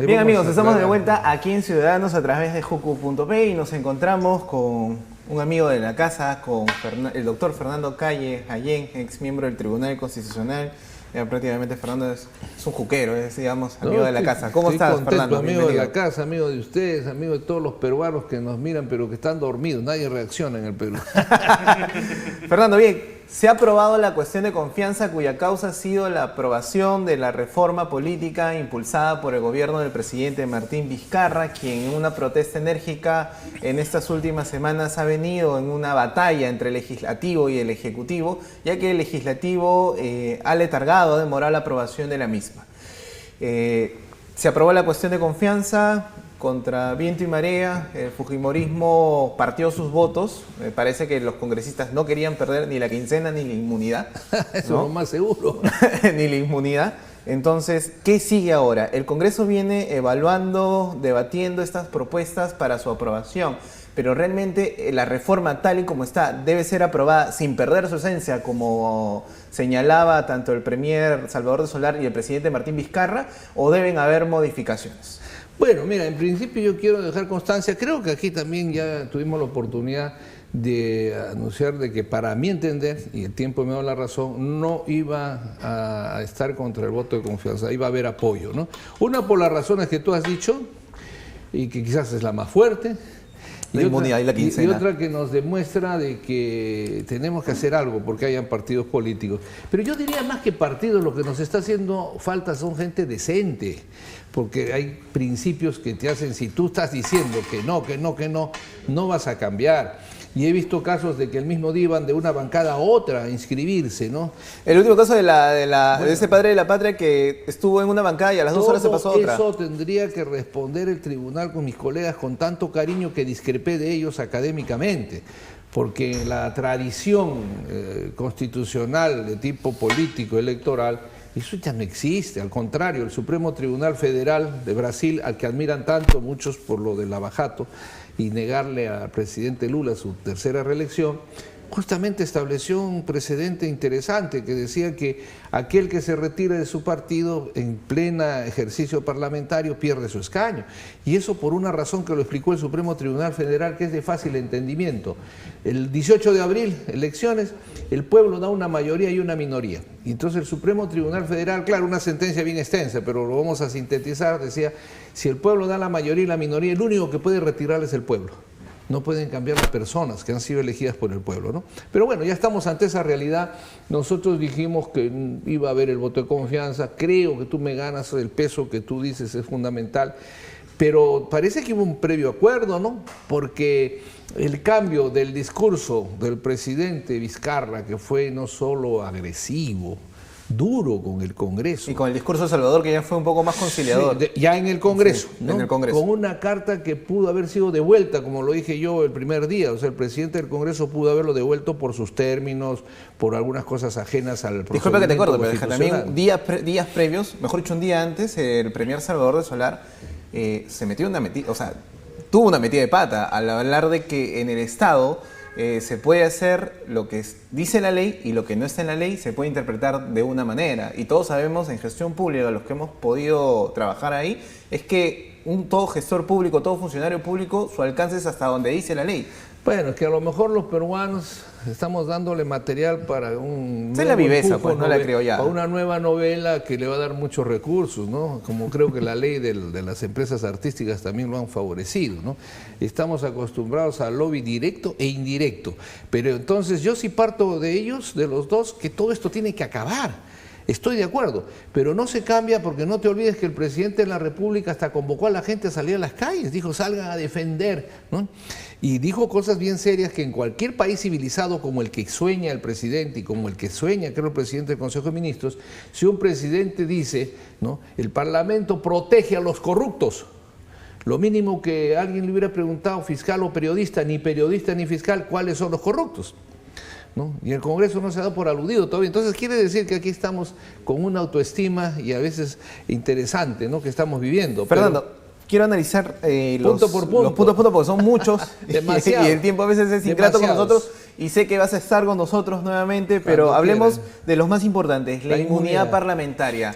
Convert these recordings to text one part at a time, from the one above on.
Bien amigos, estamos de vuelta aquí en Ciudadanos a través de Jucu.p y nos encontramos con un amigo de la casa, con el doctor Fernando Calle Allén, ex miembro del Tribunal Constitucional. Prácticamente Fernando es un juquero, es, digamos, amigo de la casa. ¿Cómo estás, contento, Fernando? amigo de la casa, amigo de ustedes, amigo de todos los peruanos que nos miran pero que están dormidos, nadie reacciona en el Perú. Fernando, bien, se ha aprobado la cuestión de confianza cuya causa ha sido la aprobación de la reforma política impulsada por el gobierno del presidente Martín Vizcarra, quien en una protesta enérgica en estas últimas semanas ha venido en una batalla entre el legislativo y el ejecutivo, ya que el legislativo ha letargado, ha demorado la aprobación de la misma. Se aprobó la cuestión de confianza contra viento y marea. El fujimorismo partió sus votos. Me parece que los congresistas no querían perder ni la quincena ni la inmunidad. Eso es lo más seguro. Ni la inmunidad. Entonces, ¿qué sigue ahora? El Congreso viene evaluando, debatiendo estas propuestas para su aprobación, pero realmente la reforma tal y como está debe ser aprobada sin perder su esencia, como señalaba tanto el premier Salvador de Solá y el presidente Martín Vizcarra, o deben haber modificaciones. Bueno, mira, en principio yo quiero dejar constancia, creo que aquí también ya tuvimos la oportunidad de anunciar de que para mi entender, y el tiempo me da la razón, no iba a estar contra el voto de confianza, iba a haber apoyo, ¿no? Una por las razones que tú has dicho, y que quizás es la más fuerte, la inmunidad y la quincena. Y otra que nos demuestra de que tenemos que hacer algo porque hayan partidos políticos. Pero yo diría más que partidos, lo que nos está haciendo falta son gente decente, porque hay principios que te hacen, si tú estás diciendo que no, no vas a cambiar. Y he visto casos de que el mismo día iban de una bancada a otra a inscribirse, ¿no? El último caso de ese padre de la patria que estuvo en una bancada y a las 2 horas se pasó a otra. Eso tendría que responder el tribunal con mis colegas con tanto cariño que discrepé de ellos académicamente, porque la tradición constitucional de tipo político electoral, eso ya no existe. Al contrario, el Supremo Tribunal Federal de Brasil, al que admiran tanto muchos por lo del lavajato y negarle al presidente Lula su tercera reelección, justamente estableció un precedente interesante que decía que aquel que se retira de su partido en plena ejercicio parlamentario pierde su escaño. Y eso por una razón que lo explicó el Supremo Tribunal Federal, que es de fácil entendimiento. El 18 de abril, elecciones, el pueblo da una mayoría y una minoría. Y entonces el Supremo Tribunal Federal, claro, una sentencia bien extensa, pero lo vamos a sintetizar, decía, si el pueblo da la mayoría y la minoría, el único que puede retirar es el pueblo. No pueden cambiar las personas que han sido elegidas por el pueblo, ¿no? Pero bueno, ya estamos ante esa realidad. Nosotros dijimos que iba a haber el voto de confianza. Creo que tú me ganas, el peso que tú dices es fundamental. Pero parece que hubo un previo acuerdo, ¿no? Porque el cambio del discurso del presidente Vizcarra, que fue no solo agresivo, duro con el Congreso. Y con el discurso de Salvador, que ya fue un poco más conciliador. Sí, ya en el Congreso, sí, ¿no? En el Congreso. Con una carta que pudo haber sido devuelta, como lo dije yo el primer día. O sea, el presidente del Congreso pudo haberlo devuelto por sus términos, por algunas cosas ajenas al procedimiento. Disculpa que te corte, pero también días previos, mejor dicho, un día antes, el premier Salvador de Solá se metió una metida, o sea, tuvo una metida de pata al hablar de que en el Estado se puede hacer lo que dice la ley y lo que no está en la ley se puede interpretar de una manera. Y todos sabemos en gestión pública, los que hemos podido trabajar ahí, es que todo gestor público, todo funcionario público, su alcance es hasta donde dice la ley. Bueno, es que a lo mejor los peruanos estamos dándole material para un... Esa es la viveza, pues, no la criollada. Para una nueva novela que le va a dar muchos recursos, ¿no? Como creo que la ley de las empresas artísticas también lo han favorecido, ¿no? Estamos acostumbrados al lobby directo e indirecto. Pero entonces yo sí parto de ellos, de los dos, que todo esto tiene que acabar. Estoy de acuerdo, pero no se cambia porque no te olvides que el presidente de la República hasta convocó a la gente a salir a las calles, dijo salgan a defender, ¿no? Y dijo cosas bien serias que en cualquier país civilizado como el que sueña el presidente y como el que sueña, creo, el presidente del Consejo de Ministros, si un presidente dice, ¿no?, el Parlamento protege a los corruptos, lo mínimo que alguien le hubiera preguntado, fiscal o periodista ni fiscal, ¿cuáles son los corruptos? ¿No? Y el Congreso no se ha dado por aludido todavía. Entonces quiere decir que aquí estamos con una autoestima y a veces interesante, ¿no?, que estamos viviendo. Fernando, quiero analizar los puntos por punto porque son muchos y el tiempo a veces es ingrato con nosotros y sé que vas a estar con nosotros nuevamente, pero hablemos de los más importantes, la inmunidad parlamentaria.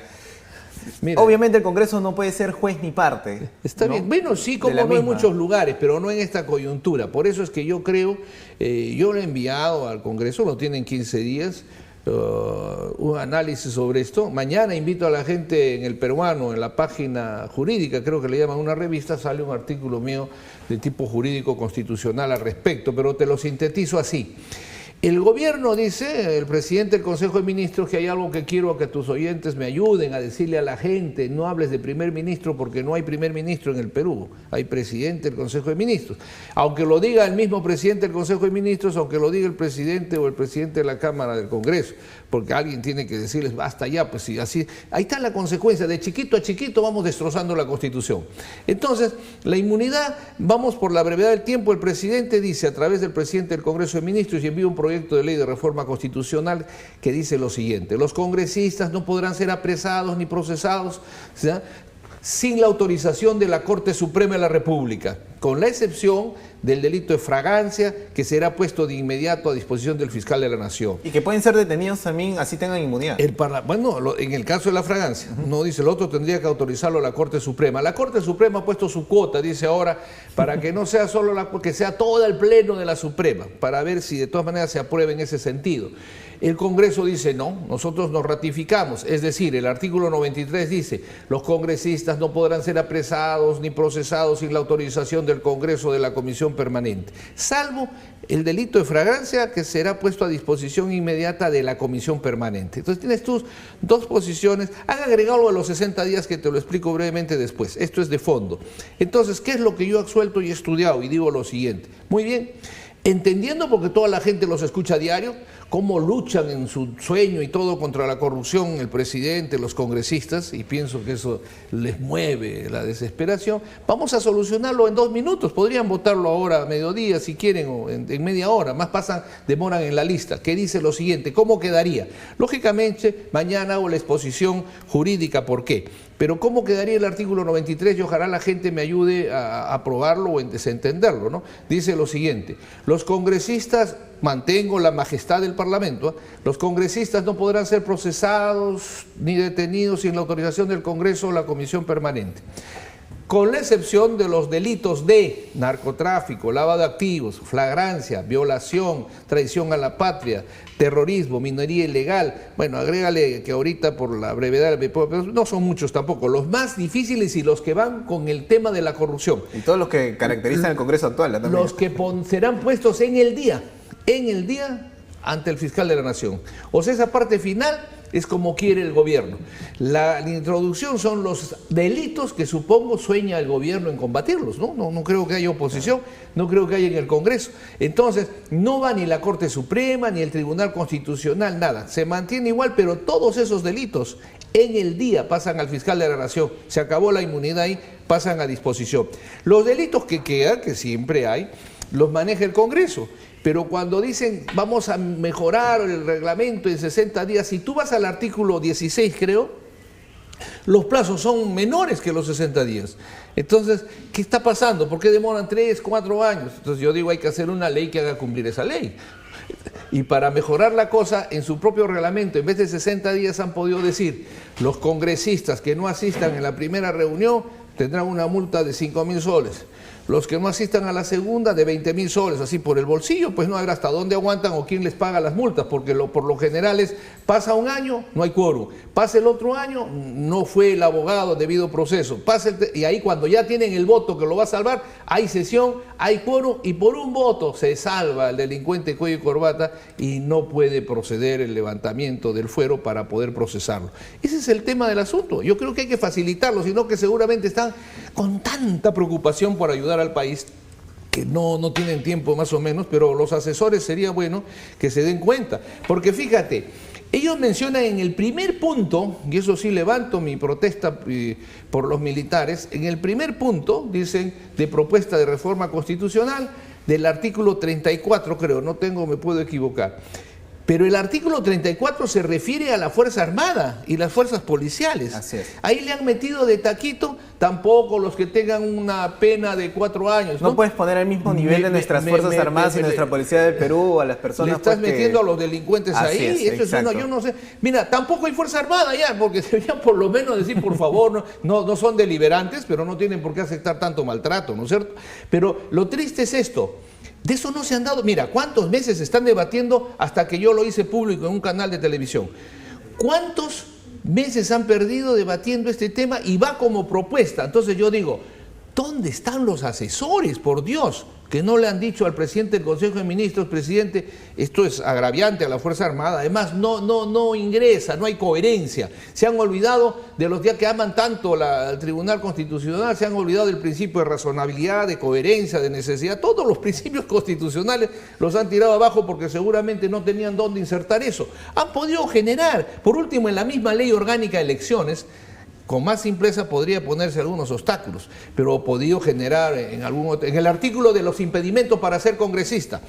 Mira, obviamente el Congreso no puede ser juez ni parte. está ¿no? bien. Bueno, sí, como De la no en misma. muchos lugares, pero no en esta coyuntura. Por eso es que yo creo, yo lo he enviado al Congreso, lo tienen 15 días, un análisis sobre esto. Mañana invito a la gente en El Peruano, en la página jurídica, creo que le llaman una revista, sale un artículo mío de tipo jurídico constitucional al respecto, pero te lo sintetizo así. El gobierno dice, el presidente del Consejo de Ministros, que hay algo que quiero que tus oyentes me ayuden a decirle a la gente: no hables de primer ministro porque no hay primer ministro en el Perú, hay presidente del Consejo de Ministros. Aunque lo diga el mismo presidente del Consejo de Ministros, aunque lo diga el presidente o el presidente de la Cámara del Congreso, porque alguien tiene que decirles basta ya, pues sí, así. Ahí está la consecuencia, de chiquito a chiquito vamos destrozando la Constitución. Entonces, la inmunidad, vamos por la brevedad del tiempo, el presidente dice a través del presidente del Congreso de Ministros y envía un proyecto de ley de reforma constitucional que dice lo siguiente: los congresistas no podrán ser apresados ni procesados, ¿sí?, sin la autorización de la Corte Suprema de la República, con la excepción del delito de fragancia, que será puesto de inmediato a disposición del fiscal de la Nación. Y que pueden ser detenidos también, así tengan inmunidad. Bueno, en el caso de la fragancia, no dice el otro, tendría que autorizarlo la Corte Suprema. La Corte Suprema ha puesto su cuota, dice ahora, para que no sea solo que sea todo el pleno de la Suprema, para ver si de todas maneras se aprueba en ese sentido. El Congreso dice no, nosotros nos ratificamos, es decir, el artículo 93 dice: los congresistas no podrán ser apresados ni procesados sin la autorización del Congreso o de la Comisión Permanente, salvo el delito de fragancia, que será puesto a disposición inmediata de la Comisión Permanente. Entonces tienes tus dos posiciones. Han agregado lo de los 60 días que te lo explico brevemente después. Esto es de fondo. Entonces, ¿qué es lo que yo he absuelto y he estudiado? Y digo lo siguiente: muy bien, entendiendo, porque toda la gente los escucha a diario, cómo luchan en su sueño y todo contra la corrupción el presidente, los congresistas, y pienso que eso les mueve la desesperación. Vamos a solucionarlo en 2 minutos. Podrían votarlo ahora a mediodía si quieren, o en media hora, más demoran en la lista, que dice lo siguiente: ¿cómo quedaría? Lógicamente, mañana hago la exposición jurídica, ¿por qué? Pero ¿cómo quedaría el artículo 93? Y ojalá la gente me ayude a aprobarlo o a desentenderlo, ¿no? Dice lo siguiente: los congresistas, mantengo la majestad del Parlamento, ¿eh?, los congresistas no podrán ser procesados ni detenidos sin la autorización del Congreso o la Comisión Permanente, con la excepción de los delitos de narcotráfico, lavado de activos, flagrancia, violación, traición a la patria, terrorismo, minería ilegal. Bueno, agrégale que ahorita por la brevedad no son muchos tampoco, los más difíciles y los que van con el tema de la corrupción. Y todos los que caracterizan el Congreso actual también. Los que serán puestos en el día ante el fiscal de la Nación. O sea, esa parte final es como quiere el gobierno. La introducción son los delitos que supongo sueña el gobierno en combatirlos, ¿no? No creo que haya oposición, no creo que haya en el Congreso. Entonces, no va ni la Corte Suprema, ni el Tribunal Constitucional, nada. Se mantiene igual, pero todos esos delitos en el día pasan al fiscal de la Nación. Se acabó la inmunidad ahí, pasan a disposición. Los delitos que quedan, que siempre hay, los maneja el Congreso. Pero cuando dicen vamos a mejorar el reglamento en 60 días, si tú vas al artículo 16, creo, los plazos son menores que los 60 días. Entonces, ¿qué está pasando? ¿Por qué demoran 3, 4 años? Entonces yo digo, hay que hacer una ley que haga cumplir esa ley. Y para mejorar la cosa, en su propio reglamento, en vez de 60 días han podido decir: los congresistas que no asistan en la primera reunión tendrán una multa de 5.000 soles. Los que no asistan a la segunda, de 20.000 soles, así por el bolsillo, pues no habrá hasta dónde aguantan o quién les paga las multas, porque por lo general pasa un año, no hay quórum, pasa el otro año, no fue el abogado debido proceso, y ahí cuando ya tienen el voto que lo va a salvar, hay sesión, hay quórum, y por un voto se salva el delincuente cuello y corbata y no puede proceder el levantamiento del fuero para poder procesarlo. Ese es el tema del asunto. Yo creo que hay que facilitarlo, sino que seguramente están con tanta preocupación por ayudar al país que no tienen tiempo más o menos, pero los asesores sería bueno que se den cuenta, porque fíjate, ellos mencionan en el primer punto, y eso sí levanto mi protesta por los militares, en el primer punto dicen de propuesta de reforma constitucional del artículo 34, creo, me puedo equivocar. Pero el artículo 34 se refiere a la Fuerza Armada y las fuerzas policiales. Así es. Ahí le han metido de taquito tampoco los que tengan una pena de 4 años. No puedes poner al mismo nivel de nuestras Fuerzas Armadas y nuestra Policía del Perú a las personas. Le estás metiendo a los delincuentes ahí. Es, eso es yo no sé. Mira, tampoco hay Fuerza Armada ya, porque deberían por lo menos decir, por favor, no son deliberantes, pero no tienen por qué aceptar tanto maltrato, ¿no es cierto? Pero lo triste es esto. De eso no se han dado. Mira, ¿cuántos meses se están debatiendo hasta que yo lo hice público en un canal de televisión? ¿Cuántos meses han perdido debatiendo este tema y va como propuesta? Entonces yo digo, ¿dónde están los asesores, por Dios? Que no le han dicho al presidente del Consejo de Ministros, presidente, esto es agraviante a la Fuerza Armada, además no ingresa, no hay coherencia. Se han olvidado de los días que aman tanto al Tribunal Constitucional, se han olvidado del principio de razonabilidad, de coherencia, de necesidad. Todos los principios constitucionales los han tirado abajo porque seguramente no tenían dónde insertar eso. Han podido generar, por último, en la misma ley orgánica de elecciones, con más simpleza podría ponerse algunos obstáculos, pero ha podido generar en el artículo de los impedimentos para ser congresista.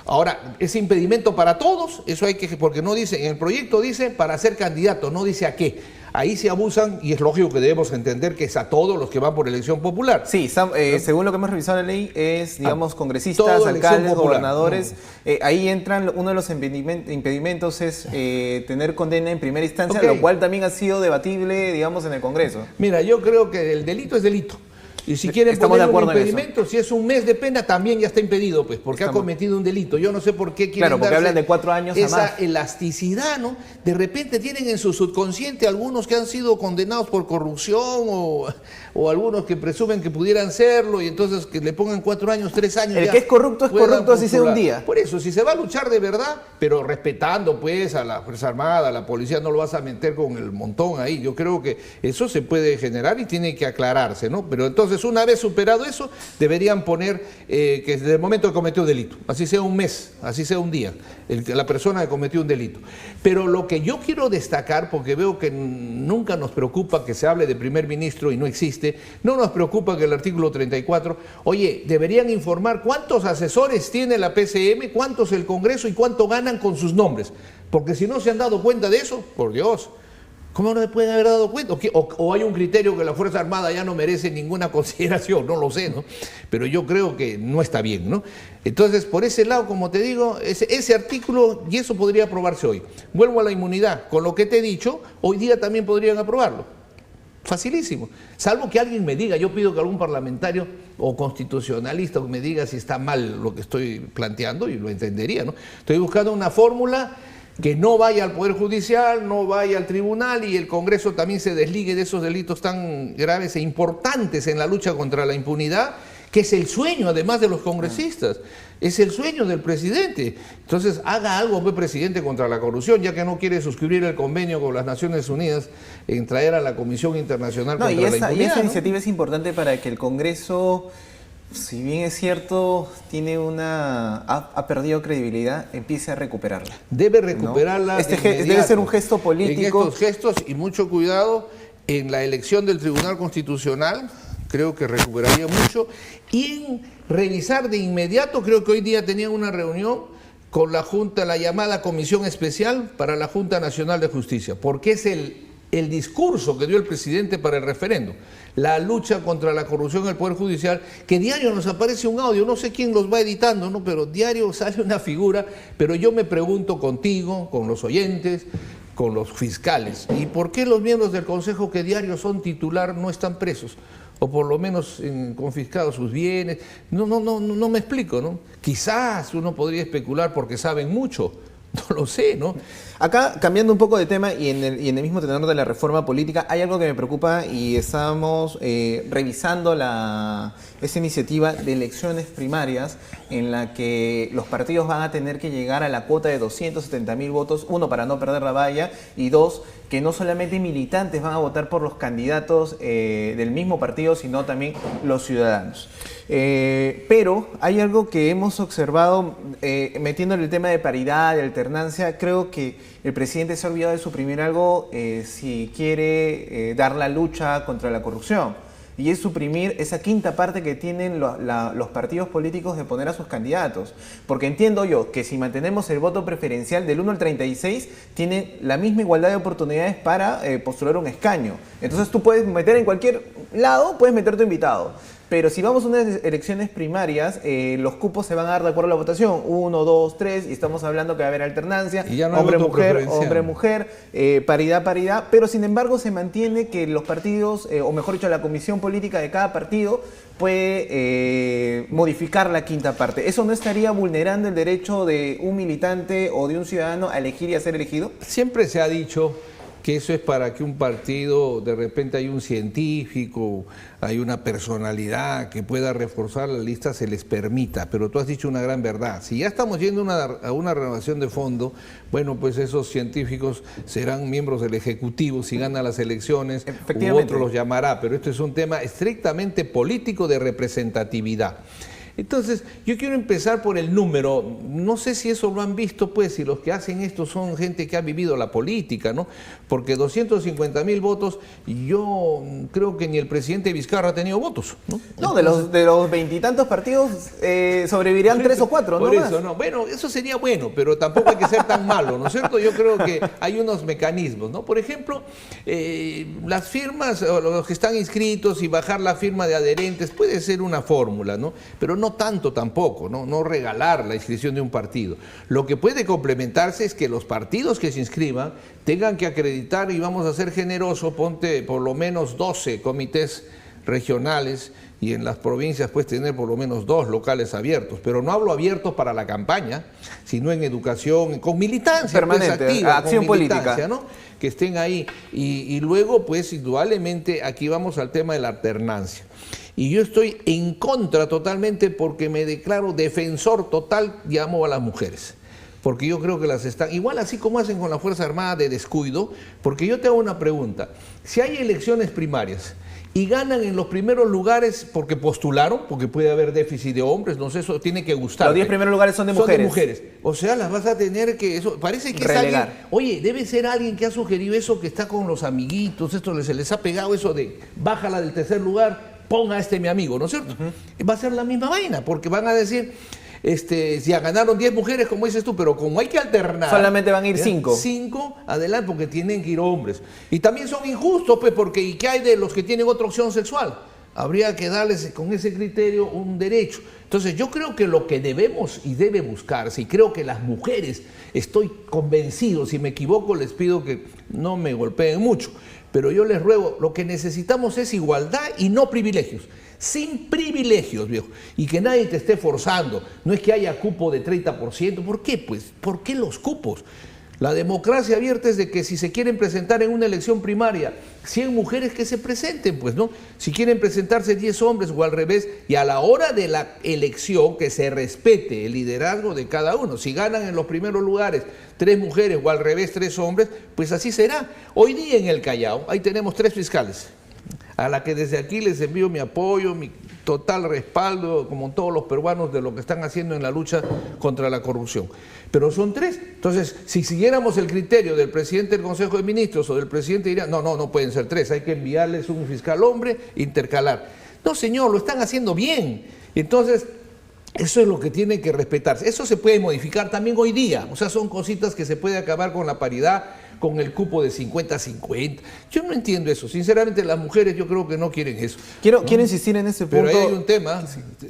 Ahora, ¿es impedimento para todos? Eso hay que, porque no dice, en el proyecto dice para ser candidato, no dice a qué. Ahí se abusan y es lógico que debemos entender que es a todos los que van por elección popular. Sí, según lo que hemos revisado en la ley es, digamos, congresistas, alcaldes, gobernadores. Ahí entran, uno de los impedimentos es tener condena en primera instancia, lo cual también ha sido debatible, digamos, en el Congreso. Mira, yo creo que el delito es delito. Y si quieren poner un impedimento, si es un mes de pena, también ya está impedido, pues, porque ha cometido un delito. Yo no sé por qué quieren porque hablan de 4 años esa a más. Elasticidad, ¿no? De repente tienen en su subconsciente algunos que han sido condenados por corrupción o algunos que presumen que pudieran serlo y entonces que le pongan 4 años, 3 años. El que es corrupto así sea un día. Por eso, si se va a luchar de verdad, pero respetando pues a la Fuerza Armada, a la policía, no lo vas a meter con el montón ahí. Yo creo que eso se puede generar y tiene que aclararse, ¿no? Pero entonces, una vez superado eso, deberían poner que desde el momento que cometió un delito, así sea un mes, así sea un día, la persona que cometió un delito. Pero lo que yo quiero destacar, porque veo que nunca nos preocupa que se hable de primer ministro y no existe, no nos preocupa que el artículo 34, oye, deberían informar cuántos asesores tiene la PCM, cuántos el Congreso y cuánto ganan con sus nombres, porque si no se han dado cuenta de eso, por Dios, ¿cómo no se pueden haber dado cuenta? ¿O hay un criterio que la Fuerza Armada ya no merece ninguna consideración? No lo sé, ¿no? Pero yo creo que no está bien, ¿no? Entonces, por ese lado, como te digo, ese artículo, y eso podría aprobarse hoy. Vuelvo a la inmunidad. Con lo que te he dicho, hoy día también podrían aprobarlo. Facilísimo. Salvo que alguien me diga, yo pido que algún parlamentario o constitucionalista me diga si está mal lo que estoy planteando y lo entendería, ¿no? Estoy buscando una fórmula que no vaya al Poder Judicial, no vaya al Tribunal y el Congreso también se desligue de esos delitos tan graves e importantes en la lucha contra la impunidad, que es el sueño además de los congresistas, es el sueño del presidente. Entonces haga algo, pues, presidente, contra la corrupción, ya que no quiere suscribir el convenio con las Naciones Unidas en traer a la Comisión Internacional contra la impunidad. Y esa iniciativa es importante para que el Congreso, si bien es cierto, ha perdido credibilidad, empiece a recuperarla. Debe recuperarla. ¿No? Debe ser un gesto político. En estos gestos, y mucho cuidado, en la elección del Tribunal Constitucional, creo que recuperaría mucho, y en revisar de inmediato, creo que hoy día tenían una reunión con la Junta, la llamada Comisión Especial para la Junta Nacional de Justicia, porque es el discurso que dio el presidente para el referéndum, la lucha contra la corrupción en el Poder Judicial, que diario nos aparece un audio, no sé quién los va editando, ¿no? Pero diario sale una figura, pero yo me pregunto contigo, con los oyentes, con los fiscales, ¿y por qué los miembros del Consejo que diario son titular no están presos? O por lo menos confiscados sus bienes. No me explico, ¿no? Quizás uno podría especular porque saben mucho, no lo sé, ¿no? Acá, cambiando un poco de tema y en el mismo tenor de la reforma política, hay algo que me preocupa y estamos revisando esa iniciativa de elecciones primarias en la que los partidos van a tener que llegar a la cuota de 270.000 votos, uno, para no perder la valla, y dos, que no solamente militantes van a votar por los candidatos del mismo partido, sino también los ciudadanos. Pero hay algo que hemos observado, metiendo en el tema de paridad, de alternancia. Creo que el presidente se ha olvidado de suprimir algo si quiere dar la lucha contra la corrupción. y es suprimir esa quinta parte que tienen los partidos políticos de poner a sus candidatos. Porque entiendo yo que si mantenemos el voto preferencial del 1 al 36, tienen la misma igualdad de oportunidades para postular un escaño. Entonces tú puedes meter en cualquier lado, puedes meter tu invitado. Pero si vamos a unas elecciones primarias, los cupos se van a dar de acuerdo a la votación. 1, 2, 3, y estamos hablando que va a haber alternancia, y ya no hombre-mujer, paridad. Pero sin embargo se mantiene que los partidos, o mejor dicho, la comisión política de cada partido puede modificar la quinta parte. ¿Eso no estaría vulnerando el derecho de un militante o de un ciudadano a elegir y a ser elegido? Siempre se ha dicho que eso es para que un partido, de repente hay un científico, hay una personalidad que pueda reforzar la lista, se les permita. Pero tú has dicho una gran verdad. Si ya estamos yendo a una renovación de fondo, bueno, pues esos científicos serán miembros del Ejecutivo si ganan las elecciones, u otro los llamará. Pero esto es un tema estrictamente político de representatividad. Entonces, yo quiero empezar por el número. No sé si eso lo han visto, pues, si los que hacen esto son gente que ha vivido la política, ¿no? Porque 250.000 votos, yo creo que ni el presidente Vizcarra ha tenido votos, ¿no? No, de los veintitantos partidos sobrevivirán 3 o 4, ¿no? Por eso, no. Bueno, eso sería bueno, pero tampoco hay que ser tan malo, ¿no es cierto? Yo creo que hay unos mecanismos, ¿no? Por ejemplo, las firmas, o los que están inscritos y bajar la firma de adherentes puede ser una fórmula, ¿no? Pero no tanto tampoco, no regalar la inscripción de un partido. Lo que puede complementarse es que los partidos que se inscriban tengan que acreditar, y vamos a ser generosos, ponte por lo menos 12 comités regionales, y en las provincias puedes tener por lo menos 2 locales abiertos, pero no hablo abiertos para la campaña, sino en educación, con militancia permanente, pues, activa, acción con militancia, política, ¿no? Que estén ahí. Y luego, pues, indudablemente, aquí vamos al tema de la alternancia. Y yo estoy en contra totalmente, porque me declaro defensor total, llamo a las mujeres. Porque yo creo que las están, igual así como hacen con la Fuerza Armada de descuido, porque yo te hago una pregunta. Si hay elecciones primarias y ganan en los primeros lugares porque postularon, porque puede haber déficit de hombres, no sé, eso tiene que gustar. Los 10 primeros lugares son de mujeres. Son de mujeres. O sea, las vas a tener que, eso parece que relegar. Es alguien, oye, debe ser alguien que ha sugerido eso, que está con los amiguitos, esto se les ha pegado eso de bájala del tercer lugar, ponga a mi amigo, ¿no es cierto? Va a ser la misma vaina, porque van a decir, si ya ganaron 10 mujeres, como dices tú, pero como hay que alternar, solamente van a ir 5. 5 adelante, porque tienen que ir hombres. Y también son injustos, pues, porque ¿y qué hay de los que tienen otra opción sexual? Habría que darles con ese criterio un derecho. Entonces yo creo que lo que debemos y debe buscarse, y creo que las mujeres, estoy convencido, si me equivoco les pido que no me golpeen mucho, pero yo les ruego, lo que necesitamos es igualdad y no privilegios. Sin privilegios, viejo, y que nadie te esté forzando. No es que haya cupo de 30%. ¿Por qué? Pues, ¿por qué los cupos? La democracia abierta es de que si se quieren presentar en una elección primaria 100 mujeres, que se presenten, pues, ¿no? Si quieren presentarse 10 hombres o al revés, y a la hora de la elección que se respete el liderazgo de cada uno. Si ganan en los primeros lugares 3 mujeres o al revés 3 hombres, pues así será. Hoy día en el Callao, ahí tenemos 3 fiscales, a la que desde aquí les envío mi apoyo, mi total respaldo, como todos los peruanos, de lo que están haciendo en la lucha contra la corrupción. Pero son 3. Entonces, si siguiéramos el criterio del presidente del Consejo de Ministros o del presidente, diría, no pueden ser 3, hay que enviarles un fiscal hombre, intercalar. No, señor, lo están haciendo bien. Entonces, eso es lo que tiene que respetarse. Eso se puede modificar también hoy día. O sea, son cositas que se puede acabar con la paridad, con el cupo de 50-50. Yo no entiendo eso. Sinceramente, las mujeres yo creo que no quieren eso. Quiero insistir en ese punto. Pero ahí hay un tema,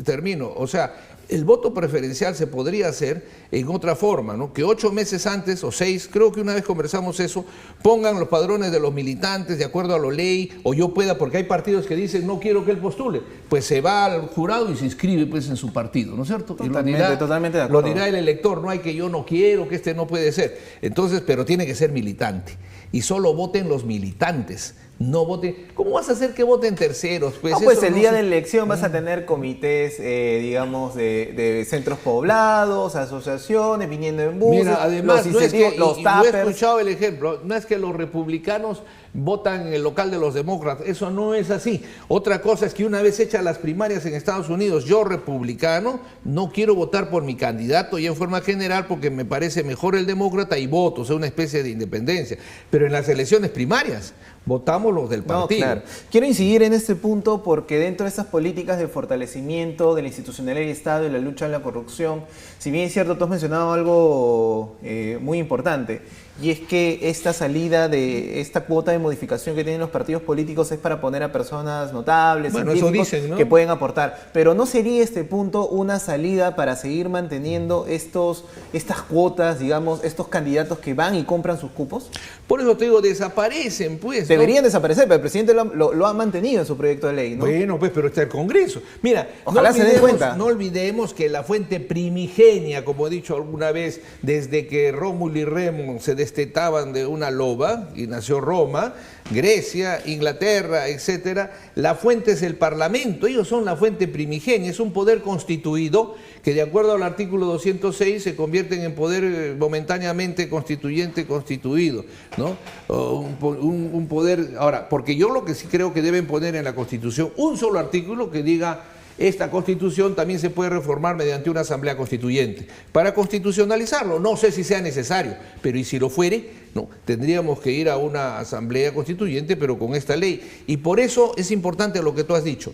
termino, o sea, el voto preferencial se podría hacer en otra forma, ¿no? Que 8 meses antes o 6, creo que una vez conversamos eso, pongan los padrones de los militantes de acuerdo a la ley, o yo pueda, porque hay partidos que dicen no quiero que él postule, pues se va al jurado y se inscribe pues en su partido, ¿no es cierto? Totalmente de acuerdo. Lo dirá el elector, no hay que yo no quiero, que este no puede ser. Entonces, pero tiene que ser militante. Y solo voten los militantes. No voten. ¿Cómo vas a hacer que voten terceros? Pues, pues el día de la elección vas a tener comités, digamos, de centros poblados, asociaciones, viniendo en buses. Mira, además, yo he escuchado el ejemplo, no es que los republicanos votan en el local de los demócratas, eso no es así. Otra cosa es que una vez hechas las primarias en Estados Unidos, yo republicano, no quiero votar por mi candidato ya en forma general porque me parece mejor el demócrata y voto, o sea, una especie de independencia. Pero en las elecciones primarias, votamos los del partido. No, claro. Quiero incidir en este punto porque dentro de estas políticas de fortalecimiento de la institucionalidad del Estado y la lucha a la corrupción, si bien es cierto, tú has mencionado algo muy importante, y es que esta salida de esta cuota de modificación que tienen los partidos políticos es para poner a personas notables, bueno, científicos, eso dicen, ¿no?, que pueden aportar. Pero ¿no sería este punto una salida para seguir manteniendo estas cuotas, digamos, estos candidatos que van y compran sus cupos? Por eso te digo, desaparecen, pues. Deberían desaparecer, pero el presidente lo ha mantenido en su proyecto de ley, ¿no? Bueno, pues, pero está el Congreso. Mira, ojalá se den cuenta. No olvidemos que la fuente primigenia, como he dicho alguna vez, desde que Rómulo y Remo se destetaban de una loba y nació Roma, Grecia, Inglaterra, etcétera, la fuente es el Parlamento. Ellos son la fuente primigenia, es un poder constituido que, de acuerdo al artículo 206, se convierten en poder momentáneamente constituyente constituido, ¿no? Un poder. Ahora, porque yo lo que sí creo que deben poner en la Constitución un solo artículo que diga: esta Constitución también se puede reformar mediante una asamblea constituyente. Para constitucionalizarlo, no sé si sea necesario, pero y si lo fuere, no, tendríamos que ir a una asamblea constituyente, pero con esta ley. Y por eso es importante lo que tú has dicho.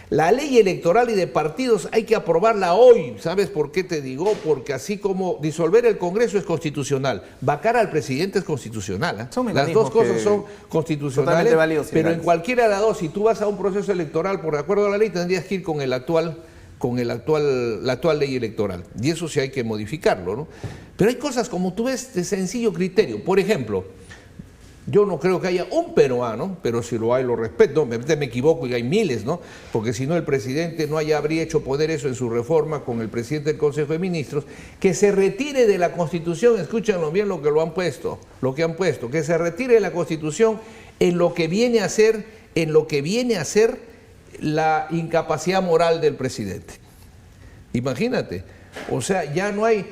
La ley electoral y de partidos hay que aprobarla hoy. ¿Sabes por qué te digo? Porque así como disolver el Congreso es constitucional, vacar al presidente es constitucional, ¿eh? Las dos cosas son constitucionales, pero en cualquiera de las dos, si tú vas a un proceso electoral por acuerdo a la ley, tendrías que ir con la actual ley electoral. Y eso sí hay que modificarlo, ¿no? Pero hay cosas, como tú ves, de sencillo criterio. Por ejemplo, yo no creo que haya un peruano, pero si lo hay, lo respeto, me equivoco y hay miles, ¿no? Porque si no, el presidente no habría hecho poder eso en su reforma con el presidente del Consejo de Ministros, que se retire de la Constitución, escúchanlo bien lo que han puesto, que se retire de la Constitución en lo que viene a ser la incapacidad moral del presidente. Imagínate. O sea, ya no hay,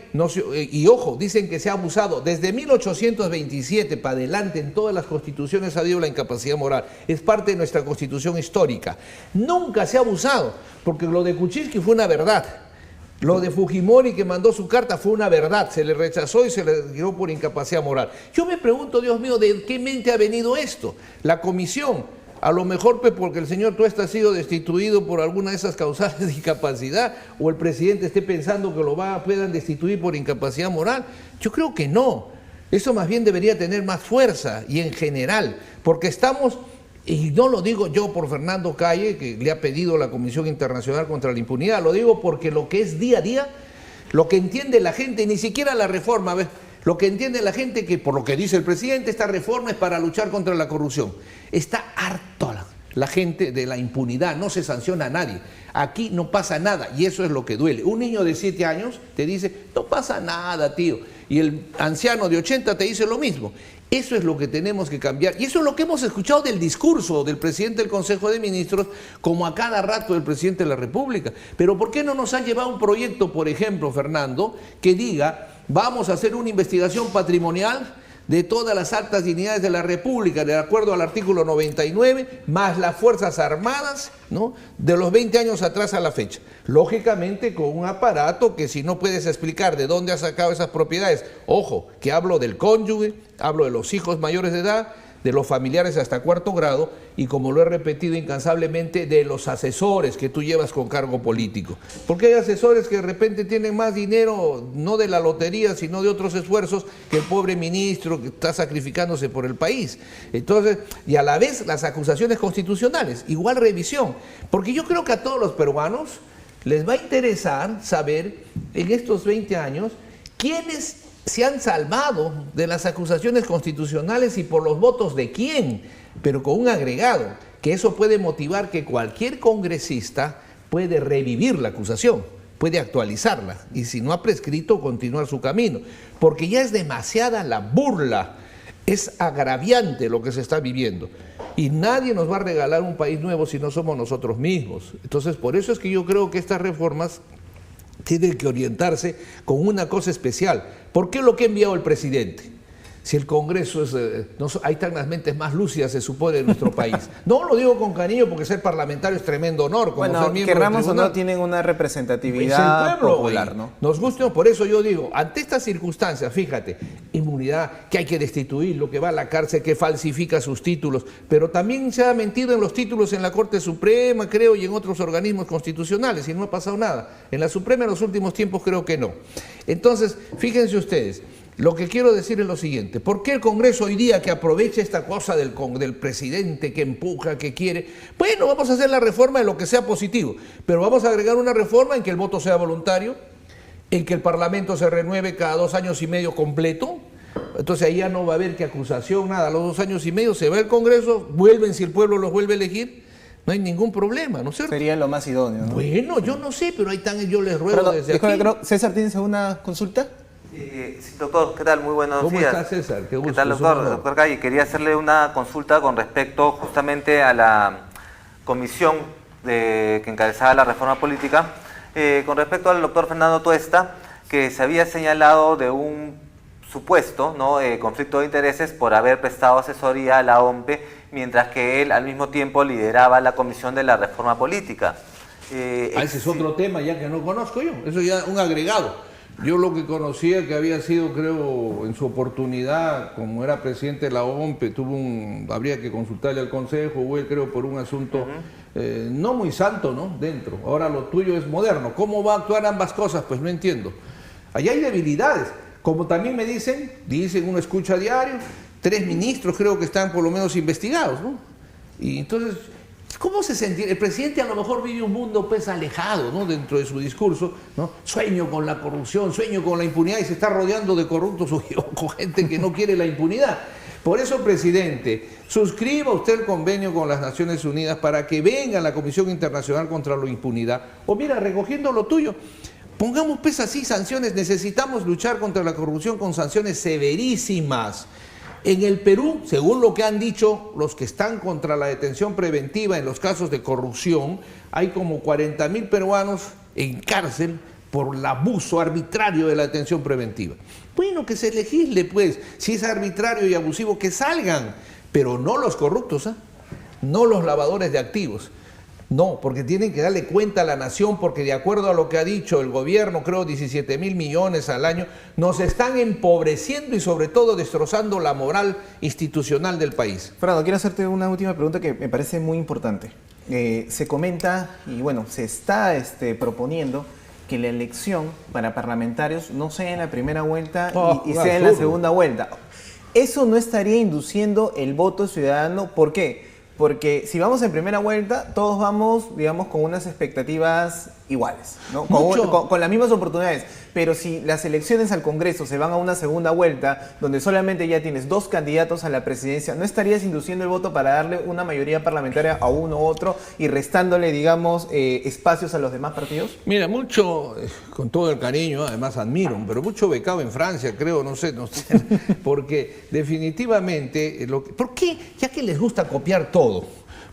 y ojo, dicen que se ha abusado. Desde 1827 para adelante en todas las constituciones ha habido la incapacidad moral. Es parte de nuestra constitución histórica. Nunca se ha abusado, porque lo de Kuczynski fue una verdad. Lo de Fujimori, que mandó su carta, fue una verdad. Se le rechazó y se le dio por incapacidad moral. Yo me pregunto, Dios mío, ¿de qué mente ha venido esto? La comisión. A lo mejor pues, porque el señor Tuesta ha sido destituido por alguna de esas causales de incapacidad, o el presidente esté pensando que puedan destituir por incapacidad moral. Yo creo que no. Eso más bien debería tener más fuerza, y en general, porque estamos, y no lo digo yo por Fernando Calle, que le ha pedido la Comisión Internacional contra la Impunidad, lo digo porque lo que es día a día, lo que entiende la gente, ni siquiera la reforma, ¿ves? Lo que entiende la gente, que por lo que dice el presidente, esta reforma es para luchar contra la corrupción. Está harto la gente de la impunidad, no se sanciona a nadie. Aquí no pasa nada, y eso es lo que duele. Un niño de 7 años te dice: no pasa nada, tío. Y el anciano de 80 te dice lo mismo. Eso es lo que tenemos que cambiar. Y eso es lo que hemos escuchado del discurso del presidente del Consejo de Ministros, como a cada rato del presidente de la República. Pero ¿por qué no nos han llevado un proyecto, por ejemplo, Fernando, que diga: vamos a hacer una investigación patrimonial de todas las altas dignidades de la República, de acuerdo al artículo 99, más las Fuerzas Armadas, ¿no?, de los 20 años atrás a la fecha? Lógicamente con un aparato que, si no puedes explicar de dónde has sacado esas propiedades, ojo, que hablo del cónyuge, hablo de los hijos mayores de edad, de los familiares hasta 4º grado, y, como lo he repetido incansablemente, de los asesores que tú llevas con cargo político. Porque hay asesores que de repente tienen más dinero, no de la lotería, sino de otros esfuerzos, que el pobre ministro que está sacrificándose por el país. Entonces, y a la vez las acusaciones constitucionales, igual revisión. Porque yo creo que a todos los peruanos les va a interesar saber, en estos 20 años, quiénes se han salvado de las acusaciones constitucionales y por los votos de quién, pero con un agregado, que eso puede motivar que cualquier congresista puede revivir la acusación, puede actualizarla, y si no ha prescrito, continuar su camino, porque ya es demasiada la burla, es agraviante lo que se está viviendo, y nadie nos va a regalar un país nuevo si no somos nosotros mismos. Entonces, por eso es que yo creo que estas reformas tienen que orientarse con una cosa especial. ¿Por qué lo que ha enviado el presidente? si el Congreso es... hay tan las mentes más lúcidas, se supone, en nuestro país. No lo digo con cariño porque ser parlamentario es tremendo honor. Como bueno, ser miembro querramos del o no, tribunal. tienen una Es el representatividad pueblo, popular, güey. ¿no? Nos gusta, por eso yo digo, ante estas circunstancias, fíjate, inmunidad, que hay que destituirlo, que va a la cárcel, que falsifica sus títulos, pero también se ha mentido en los títulos en la Corte Suprema, creo, y en otros organismos constitucionales, y no ha pasado nada. En la Suprema en los últimos tiempos creo que no. Entonces, fíjense ustedes, lo que quiero decir es lo siguiente: ¿por qué el Congreso hoy día, que aprovecha esta cosa del presidente que empuja, que quiere? Bueno, vamos a hacer la reforma de lo que sea positivo, pero vamos a agregar una reforma en que el voto sea voluntario, en que el Parlamento se renueve cada 2 años y medio completo. Entonces ahí ya no va a haber que acusación, nada. A los 2 años y medio se va el Congreso, vuelven si el pueblo los vuelve a elegir, no hay ningún problema, ¿no es cierto? Sería lo más idóneo, ¿no? Bueno, yo no sé, pero ahí están, yo les ruego Perdón, desde disculpe, aquí. creo- César, ¿tienes alguna consulta? Sí, doctor, ¿qué tal? Muy buenos ¿Cómo días. está, César? Qué gusto, ¿Qué tal, es un doctor? honor. Doctor Calle, quería hacerle una consulta con respecto justamente a la comisión que encabezaba la reforma política, con respecto al doctor Fernando Tuesta, que se había señalado de un supuesto, ¿no?, conflicto de intereses por haber prestado asesoría a la OMPE, mientras que él al mismo tiempo lideraba la comisión de la reforma política. Ese es otro tema ya que no conozco yo, eso ya un agregado. Yo lo que conocía que había sido, creo, en su oportunidad, como era presidente de la OMPE, habría que consultarle al Consejo, o él, creo, por un asunto no muy santo, ¿no?, dentro. Ahora lo tuyo es moderno. ¿Cómo va a actuar ambas cosas? Pues no entiendo. Allá hay debilidades. Como también me dicen, uno escucha a diario, 3 ministros creo que están por lo menos investigados, ¿no? Y entonces, ¿cómo se sentirá? El presidente a lo mejor vive un mundo pues alejado, ¿no?, dentro de su discurso, ¿no? Sueño con la corrupción, sueño con la impunidad, y se está rodeando de corruptos o con gente que no quiere la impunidad. Por eso, presidente, suscriba usted el convenio con las Naciones Unidas para que venga la Comisión Internacional contra la Impunidad. O mira, recogiendo lo tuyo, pongamos pues así sanciones. Necesitamos luchar contra la corrupción con sanciones severísimas. En el Perú, según lo que han dicho los que están contra la detención preventiva en los casos de corrupción, hay como 40.000 peruanos en cárcel por el abuso arbitrario de la detención preventiva. Bueno, que se legisle pues, si es arbitrario y abusivo, que salgan, pero no los corruptos, ¿eh? No los lavadores de activos. No, porque tienen que darle cuenta a la nación, porque de acuerdo a lo que ha dicho el gobierno, creo 17.000 millones al año, nos están empobreciendo y sobre todo destrozando la moral institucional del país. Fernando, quiero hacerte una última pregunta que me parece muy importante. Se comenta, y bueno, se está proponiendo que la elección para parlamentarios no sea en la primera vuelta y sea en la segunda vuelta. ¿Eso no estaría induciendo el voto ciudadano? ¿Por qué? Porque si vamos en primera vuelta, todos vamos, digamos, con unas expectativas iguales, ¿no? Con las mismas oportunidades. Pero si las elecciones al Congreso se van a una segunda vuelta, donde solamente ya tienes 2 candidatos a la presidencia, ¿no estarías induciendo el voto para darle una mayoría parlamentaria a uno u otro y restándole, digamos, espacios a los demás partidos? Mira, mucho, con todo el cariño, además admiro, pero mucho becado en Francia, creo, no sé, porque definitivamente, ¿por qué? Ya que les gusta copiar todo,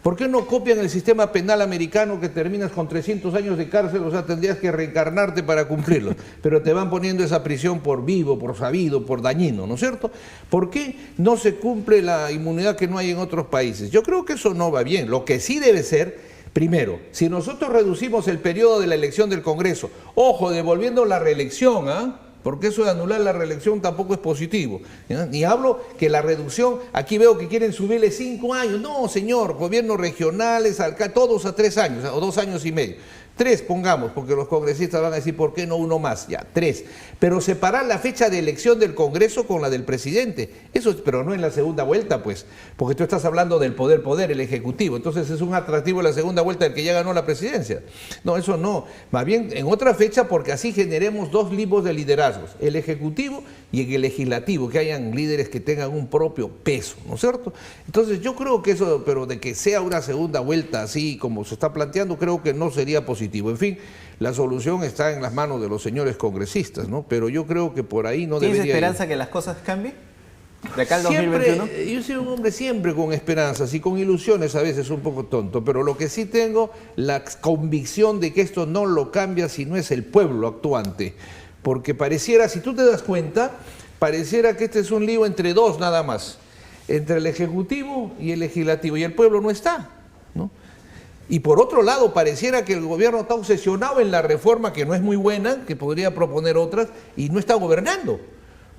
¿por qué no copian el sistema penal americano, que terminas con 300 años de cárcel? O sea, tendrías que reencarnarte para cumplirlo, pero te van poniendo esa prisión por vivo, por sabido, por dañino, ¿no es cierto? ¿Por qué no se cumple la inmunidad que no hay en otros países? Yo creo que eso no va bien. Lo que sí debe ser, primero, si nosotros reducimos el periodo de la elección del Congreso, ojo, devolviendo la reelección, ¿ah? Porque eso de anular la reelección tampoco es positivo. ¿Ya? Ni hablo que la reducción, aquí veo que quieren subirle 5 años. No, señor, gobiernos regionales, todos a 3 años, o 2 años y medio. 3 pongamos, porque los congresistas van a decir, ¿por qué no uno más? Ya, 3. Pero separar la fecha de elección del Congreso con la del presidente. Eso, pero no en la segunda vuelta, pues, porque tú estás hablando del poder, el Ejecutivo. Entonces es un atractivo la segunda vuelta del que ya ganó la presidencia. No, eso no. Más bien en otra fecha, porque así generemos 2 libros de liderazgos, el Ejecutivo y en el Legislativo, que hayan líderes que tengan un propio peso, ¿no es cierto? Entonces yo creo que eso, pero de que sea una segunda vuelta así como se está planteando, creo que no sería positivo. En fin, la solución está en las manos de los señores congresistas, ¿no? Pero yo creo que por ahí no debería ir. ¿Tienes esperanza que las cosas cambien? ¿De acá al Siempre, 2021? yo soy un hombre siempre con esperanzas y con ilusiones, a veces un poco tonto, pero lo que sí tengo, la convicción de que esto no lo cambia si no es el pueblo actuante. Porque pareciera, si tú te das cuenta, pareciera que este es un lío entre dos nada más, entre el Ejecutivo y el Legislativo, y el pueblo no está, ¿no? Y por otro lado, pareciera que el gobierno está obsesionado en la reforma, que no es muy buena, que podría proponer otras, y no está gobernando.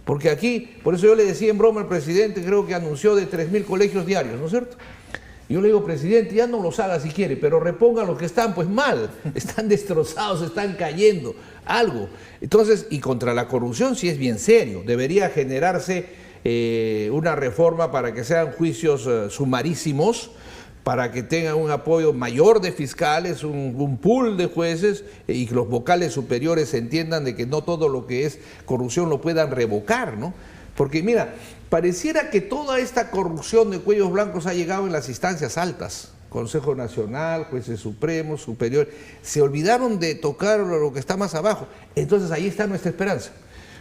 Porque aquí, por eso yo le decía en broma al presidente, creo que anunció de 3.000 colegios diarios, ¿no es cierto? Yo le digo, presidente, ya no los haga si quiere, pero reponga los que están pues mal, están destrozados, están cayendo, algo. Entonces, y contra la corrupción sí es bien serio, debería generarse una reforma para que sean juicios sumarísimos, para que tengan un apoyo mayor de fiscales, un pool de jueces y que los vocales superiores entiendan de que no todo lo que es corrupción lo puedan revocar, ¿no? Porque mira, pareciera que toda esta corrupción de cuellos blancos ha llegado en las instancias altas, Consejo Nacional, jueces supremos, superiores, se olvidaron de tocar lo que está más abajo. Entonces ahí está nuestra esperanza.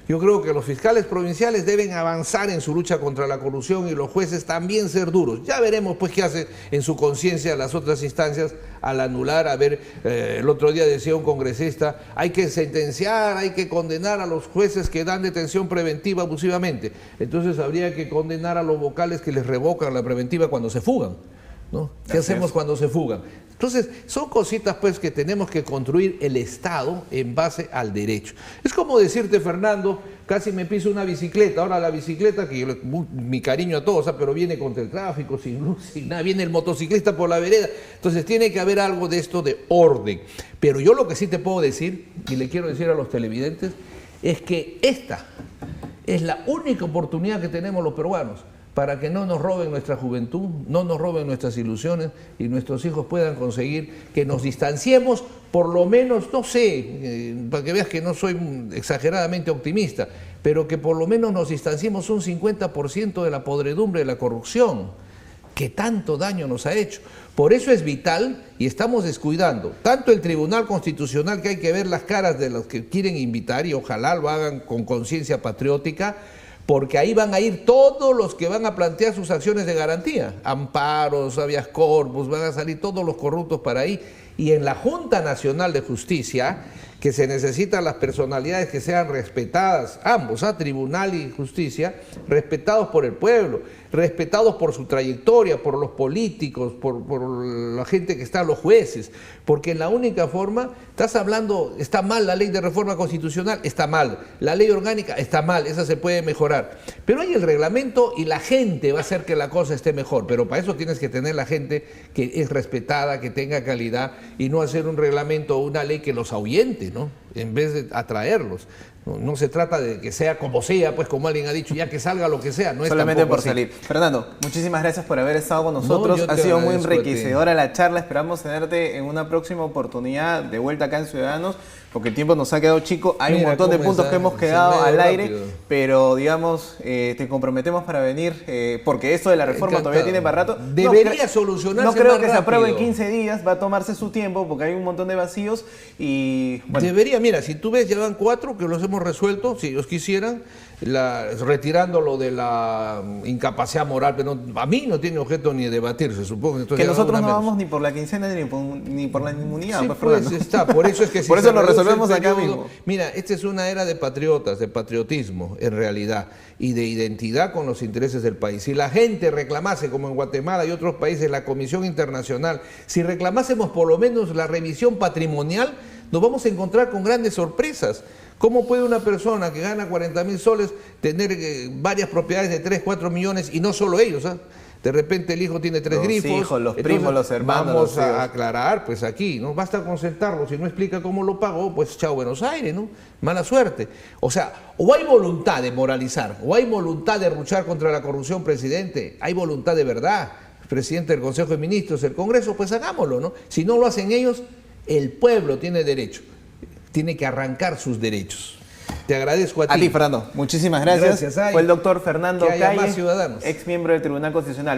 Yo creo que los fiscales provinciales deben avanzar en su lucha contra la corrupción y los jueces también ser duros. Ya veremos pues qué hace en su conciencia las otras instancias al anular. A ver, el otro día decía un congresista, hay que sentenciar, hay que condenar a los jueces que dan detención preventiva abusivamente. Entonces habría que condenar a los vocales que les revocan la preventiva cuando se fugan, ¿no? ¿Qué hacemos cuando se fugan? Entonces, son cositas pues que tenemos que construir el Estado en base al derecho. Es como decirte, Fernando, casi me piso una bicicleta. Ahora la bicicleta, que mi cariño a todos, pero viene contra el tráfico, sin luz, sin nada, viene el motociclista por la vereda. Entonces tiene que haber algo de esto de orden. Pero yo lo que sí te puedo decir, y le quiero decir a los televidentes, es que esta es la única oportunidad que tenemos los peruanos para que no nos roben nuestra juventud, no nos roben nuestras ilusiones y nuestros hijos puedan conseguir que nos distanciemos, por lo menos, no sé, para que veas que no soy exageradamente optimista, pero que por lo menos nos distanciemos un 50% de la podredumbre de la corrupción, que tanto daño nos ha hecho. Por eso es vital, y estamos descuidando, tanto el Tribunal Constitucional, que hay que ver las caras de los que quieren invitar, y ojalá lo hagan con conciencia patriótica, porque ahí van a ir todos los que van a plantear sus acciones de garantía, amparos, habeas corpus, van a salir todos los corruptos para ahí, y en la Junta Nacional de Justicia, que se necesitan las personalidades que sean respetadas, ambos, Tribunal y Justicia, respetados por el pueblo, respetados por su trayectoria, por los políticos, por la gente que está, los jueces, porque en la única forma, estás hablando, está mal la ley de reforma constitucional, está mal, la ley orgánica está mal, esa se puede mejorar, pero hay el reglamento y la gente va a hacer que la cosa esté mejor, pero para eso tienes que tener la gente que es respetada, que tenga calidad, y no hacer un reglamento o una ley que los ahuyente, ¿no? En vez de atraerlos. No se trata de que sea como sea, pues como alguien ha dicho, ya que salga lo que sea. No solamente es por así. Fernando, muchísimas gracias por haber estado con nosotros. Ha sido muy enriquecedora la charla. Esperamos tenerte en una próxima oportunidad de vuelta acá en Ciudadanos, porque el tiempo nos ha quedado chico. Hay un montón de puntos que hemos quedado al aire, pero digamos, te comprometemos para venir, porque esto de la reforma todavía tiene para rato. Debería solucionarse. No creo más que rápido. se apruebe en 15 días, va a tomarse su tiempo, porque hay un montón de vacíos y... Bueno. Debería, mira, si tú ves, ya van 4 que los hemos resuelto, si ellos quisieran, retirando lo de la incapacidad moral, pero a mí no tiene objeto ni de debatirse, supongo. Que nosotros no vamos ni por la quincena ni por la inmunidad. Sí, pues está, por eso es que si por eso lo resolvemos acá mismo. Mira, esta es una era de patriotas, de patriotismo en realidad, y de identidad con los intereses del país. Si la gente reclamase, como en Guatemala y otros países, la Comisión Internacional, si reclamásemos por lo menos la revisión patrimonial, nos vamos a encontrar con grandes sorpresas. ¿Cómo puede una persona que gana 40.000 soles tener varias propiedades de 3, 4 millones y no solo ellos? De repente el hijo tiene 3 grifos. Los hijos, los primos, los hermanos. Vamos a aclarar, pues aquí, ¿no? Basta con sentarlo, si no explica cómo lo pagó, pues chao Buenos Aires, ¿no? Mala suerte. O sea, o hay voluntad de moralizar, o hay voluntad de luchar contra la corrupción, presidente, hay voluntad de verdad, presidente del Consejo de Ministros, el Congreso, pues hagámoslo, ¿no? Si no lo hacen ellos, el pueblo tiene derecho, tiene que arrancar sus derechos. Te agradezco a ti. A ti, Fernando. Muchísimas gracias. Gracias. Fue el doctor Fernando que haya Calle, más ciudadanos. ex miembro del Tribunal Constitucional.